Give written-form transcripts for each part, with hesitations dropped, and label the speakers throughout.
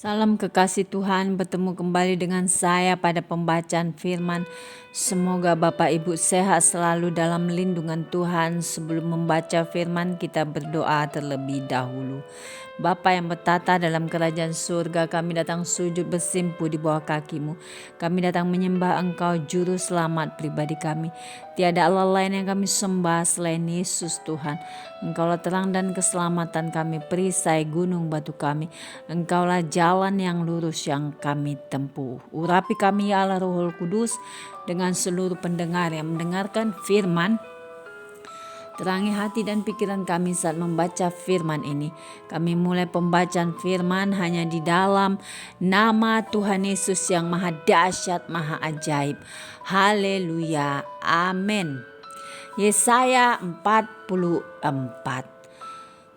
Speaker 1: Salam kekasih Tuhan, bertemu kembali dengan saya pada pembacaan firman. Semoga Bapak Ibu sehat selalu dalam lindungan Tuhan. Sebelum membaca firman, kita berdoa terlebih dahulu. Bapa yang bertata dalam kerajaan surga, kami datang sujud bersimpu di bawah kaki-Mu. Kami datang menyembah Engkau, Juru Selamat pribadi kami. Tiada Allah lain yang kami sembah selain Yesus Tuhan. Engkaulah terang dan keselamatan kami, perisai gunung batu kami. Engkaulah jalan yang lurus yang kami tempuh. Urapi kami ya Allah Roh Kudus dengan seluruh pendengar yang mendengarkan firman. Terangi hati dan pikiran kami saat membaca firman ini. Kami mulai pembacaan firman hanya di dalam nama Tuhan Yesus yang maha dahsyat, maha ajaib. Haleluya. Amin. Yesaya 44.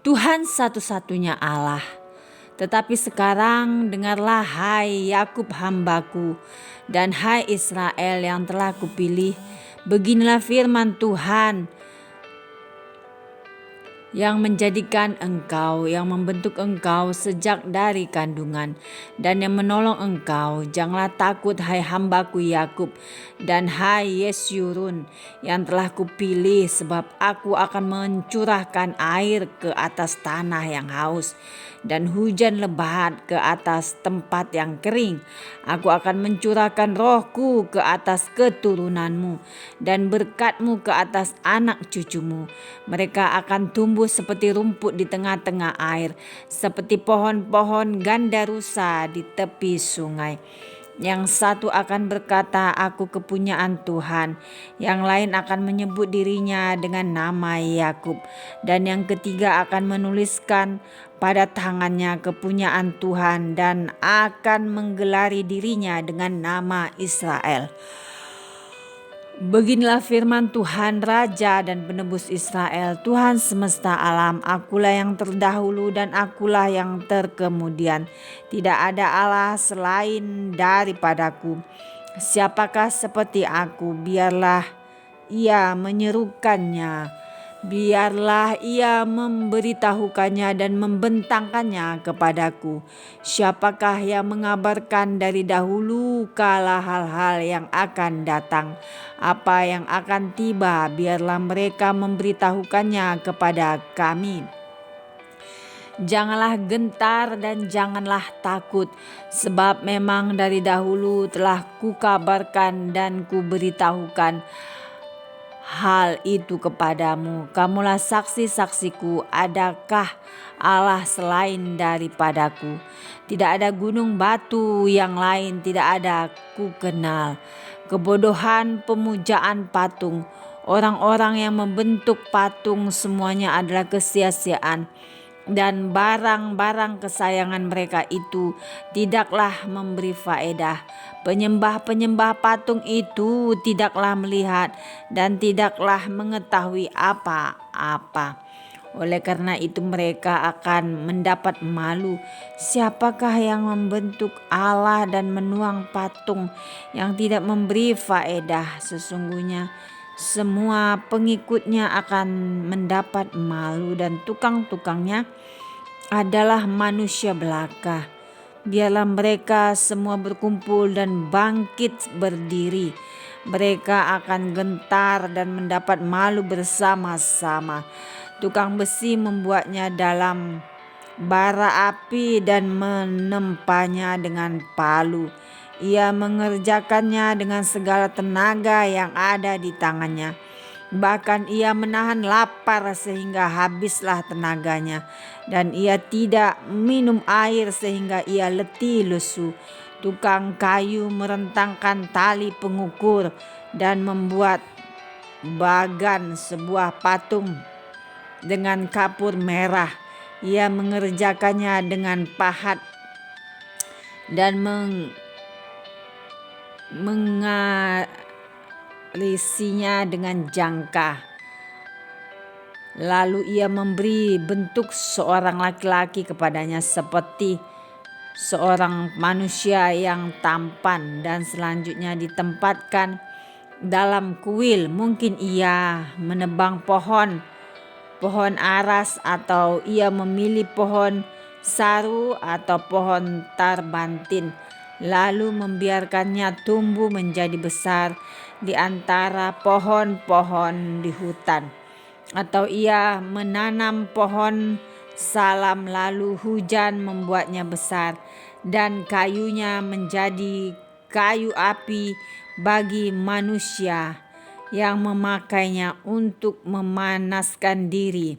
Speaker 1: Tuhan satu-satunya Allah. Tetapi sekarang dengarlah hai Yakub hambaku dan hai Israel yang telah kupilih. Beginilah firman Tuhan yang menjadikan engkau, yang membentuk engkau sejak dari kandungan, dan yang menolong engkau. Janganlah takut hai hambaku Yakub dan hai Yesyurun yang telah kupilih, sebab aku akan mencurahkan air ke atas tanah yang haus dan hujan lebat ke atas tempat yang kering. Aku akan mencurahkan rohku ke atas keturunanmu dan berkatmu ke atas anak cucumu. Mereka akan tumbuh seperti rumput di tengah-tengah air, seperti pohon-pohon gandarusa di tepi sungai. Yang satu akan berkata, aku kepunyaan Tuhan. Yang lain akan menyebut dirinya dengan nama Yakub. Dan yang ketiga akan menuliskan pada tangannya kepunyaan Tuhan dan akan menggelari dirinya dengan nama Israel. Beginilah firman Tuhan, Raja dan Penebus Israel, Tuhan semesta alam. Akulah yang terdahulu dan akulah yang terkemudian. Tidak ada Allah selain daripadaku. Siapakah seperti aku? Biarlah ia menyerukannya. Biarlah ia memberitahukannya dan membentangkannya kepadaku. Siapakah yang mengabarkan dari dahulu kala hal-hal yang akan datang, apa yang akan tiba? Biarlah mereka memberitahukannya kepada kami. Janganlah gentar dan janganlah takut, sebab memang dari dahulu telah kukabarkan dan kuberitahukan hal itu kepadamu. Kamulah saksi-saksiku. Adakah Allah selain daripadaku? Tidak ada gunung batu yang lain, tidak ada ku kenal. Kebodohan pemujaan patung. Orang-orang yang membentuk patung semuanya adalah kesia-siaan. Dan barang-barang kesayangan mereka itu tidaklah memberi faedah. Penyembah-penyembah patung itu tidaklah melihat dan tidaklah mengetahui apa-apa. Oleh karena itu mereka akan mendapat malu. Siapakah yang membentuk Allah dan menuang patung yang tidak memberi faedah? Sesungguhnya semua pengikutnya akan mendapat malu dan tukang-tukangnya adalah manusia belaka. Biarlah mereka semua berkumpul dan bangkit berdiri. Mereka akan gentar dan mendapat malu bersama-sama. Tukang besi membuatnya dalam bara api dan menempanya dengan palu. Ia mengerjakannya dengan segala tenaga yang ada di tangannya. Bahkan ia menahan lapar sehingga habislah tenaganya. Dan ia tidak minum air sehingga ia letih lesu. Tukang kayu merentangkan tali pengukur dan membuat bagan sebuah patung dengan kapur merah. Ia mengerjakannya dengan pahat dan mengarisinya dengan jangka. Lalu ia memberi bentuk seorang laki-laki kepadanya seperti seorang manusia yang tampan, dan selanjutnya ditempatkan dalam kuil. Mungkin ia menebang pohon aras atau ia memilih pohon saru atau pohon tarbantin, lalu membiarkannya tumbuh menjadi besar di antara pohon-pohon di hutan. Atau ia menanam pohon salam, lalu hujan membuatnya besar dan kayunya menjadi kayu api bagi manusia yang memakainya untuk memanaskan diri.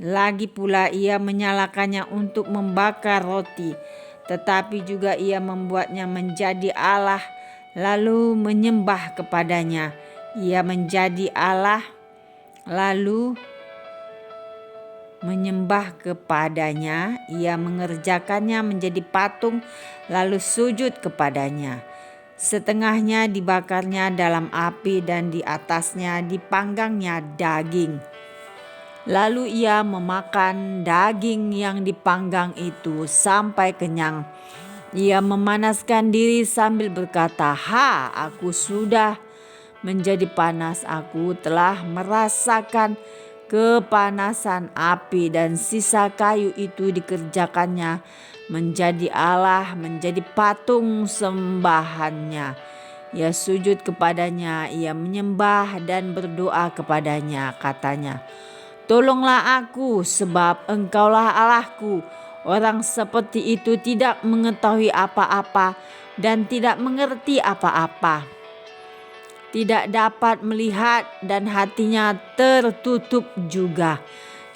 Speaker 1: Lagi pula ia menyalakannya untuk membakar roti, tetapi juga ia membuatnya menjadi Allah lalu menyembah kepadanya. Ia menjadi Allah lalu menyembah kepadanya. Ia mengerjakannya menjadi patung lalu sujud kepadanya. Setengahnya dibakarnya dalam api dan di atasnya dipanggangnya daging. Lalu ia memakan daging yang dipanggang itu sampai kenyang. Ia memanaskan diri sambil berkata, "Ha, aku sudah menjadi panas, aku telah merasakan kepanasan api." Dan sisa kayu itu dikerjakannya menjadi Allah, menjadi patung sembahannya. Ia sujud kepadanya, ia menyembah dan berdoa kepadanya. Katanya, "Tolonglah aku, sebab Engkaulah Allahku." Orang seperti itu tidak mengetahui apa-apa dan tidak mengerti apa-apa, tidak dapat melihat dan hatinya tertutup juga,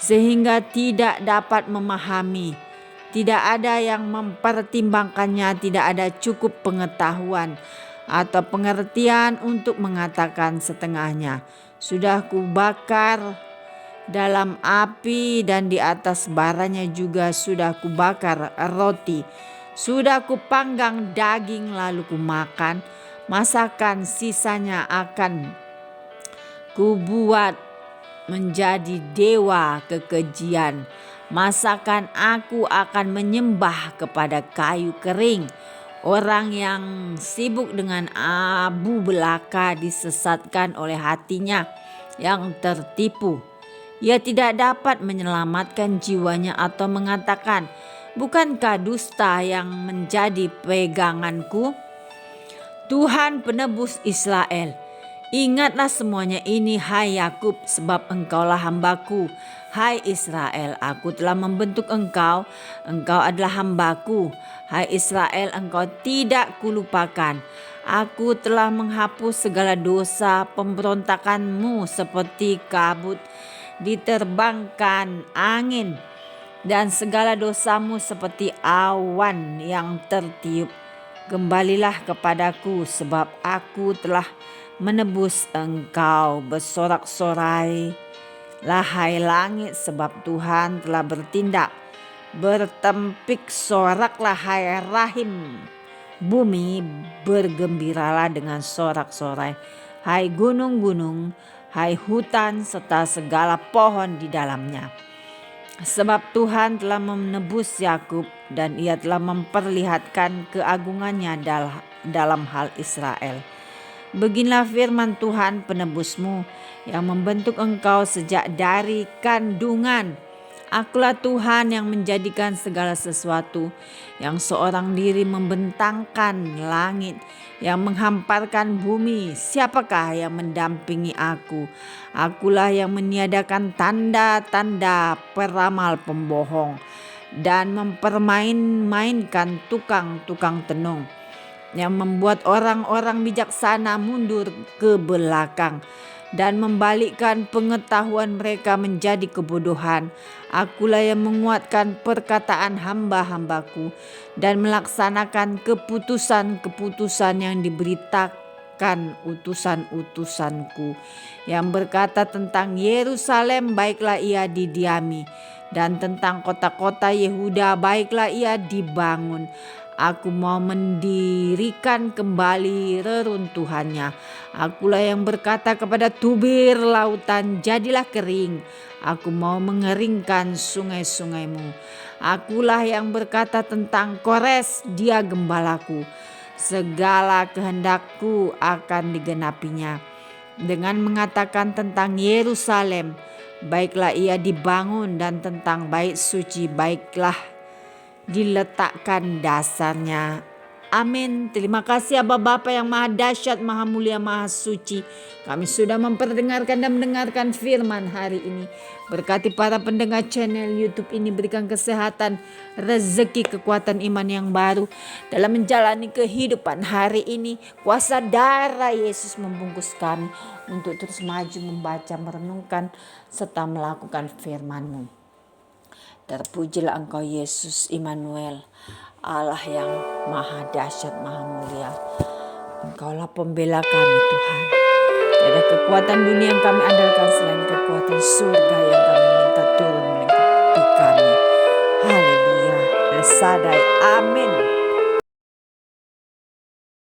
Speaker 1: sehingga tidak dapat memahami. Tidak ada yang mempertimbangkannya, tidak ada cukup pengetahuan atau pengertian untuk mengatakan setengahnya. Sudah kubakar dalam api dan di atas baranya juga sudah kubakar roti. Sudah kupanggang daging lalu kumakan. Masakan sisanya akan kubuat menjadi dewa kekejian. Masakan aku akan menyembah kepada kayu kering. Orang yang sibuk dengan abu belaka disesatkan oleh hatinya yang tertipu. Ia tidak dapat menyelamatkan jiwanya atau mengatakan, "Bukankah dusta yang menjadi peganganku?" Tuhan penebus Israel, ingatlah semuanya ini, hai Yakub, sebab engkaulah hambaku. Hai Israel, aku telah membentuk engkau, engkau adalah hambaku. Hai Israel, engkau tidak kulupakan. Aku telah menghapus segala dosa pemberontakanmu seperti kabut diterbangkan angin, dan segala dosamu seperti awan yang tertiup. Kembalilah kepadaku, sebab aku telah menebus engkau. Bersorak-sorai hai langit, sebab Tuhan telah bertindak. Bertempik soraklah hai rahim bumi, bergembiralah dengan sorak-sorai hai gunung-gunung, hai hutan serta segala pohon di dalamnya. Sebab Tuhan telah menebus Yakub dan ia telah memperlihatkan keagungannya dalam hal Israel. Beginilah firman Tuhan penebusmu yang membentuk engkau sejak dari kandungan. Akulah Tuhan yang menjadikan segala sesuatu, yang seorang diri membentangkan langit, yang menghamparkan bumi. Siapakah yang mendampingi aku? Akulah yang meniadakan tanda-tanda peramal pembohong dan mempermain-mainkan tukang-tukang tenung, yang membuat orang-orang bijaksana mundur ke belakang dan membalikkan pengetahuan mereka menjadi kebodohan. Akulah yang menguatkan perkataan hamba-hambaku dan melaksanakan keputusan-keputusan yang diberitakan utusan-utusanku, yang berkata tentang Yerusalem, baiklah ia didiami, dan tentang kota-kota Yehuda, baiklah ia dibangun. Aku mau mendirikan kembali reruntuhannya. Akulah yang berkata kepada tubir lautan, jadilah kering. Aku mau mengeringkan sungai-sungaimu. Akulah yang berkata tentang Kores, dia gembalaku. Segala kehendakku akan digenapinya. Dengan mengatakan tentang Yerusalem, baiklah ia dibangun, dan tentang bait suci, baiklah diletakkan dasarnya. Amin. Terima kasih Aba Bapa yang maha dahsyat, maha mulia, maha suci. Kami sudah memperdengarkan dan mendengarkan firman hari ini. Berkati para pendengar channel YouTube ini, berikan kesehatan, rezeki, kekuatan iman yang baru dalam menjalani kehidupan hari ini. Kuasa darah Yesus membungkus kami untuk terus maju membaca, merenungkan, serta melakukan firman-Mu. Terpujilah Engkau Yesus Immanuel, Allah yang maha dahsyat, maha mulia. Engkaulah pembela kami Tuhan. Tiada kekuatan dunia yang kami andalkan selain kekuatan surga yang kami minta turun melengkapi kami. Haleluya. Bersadai. Amin.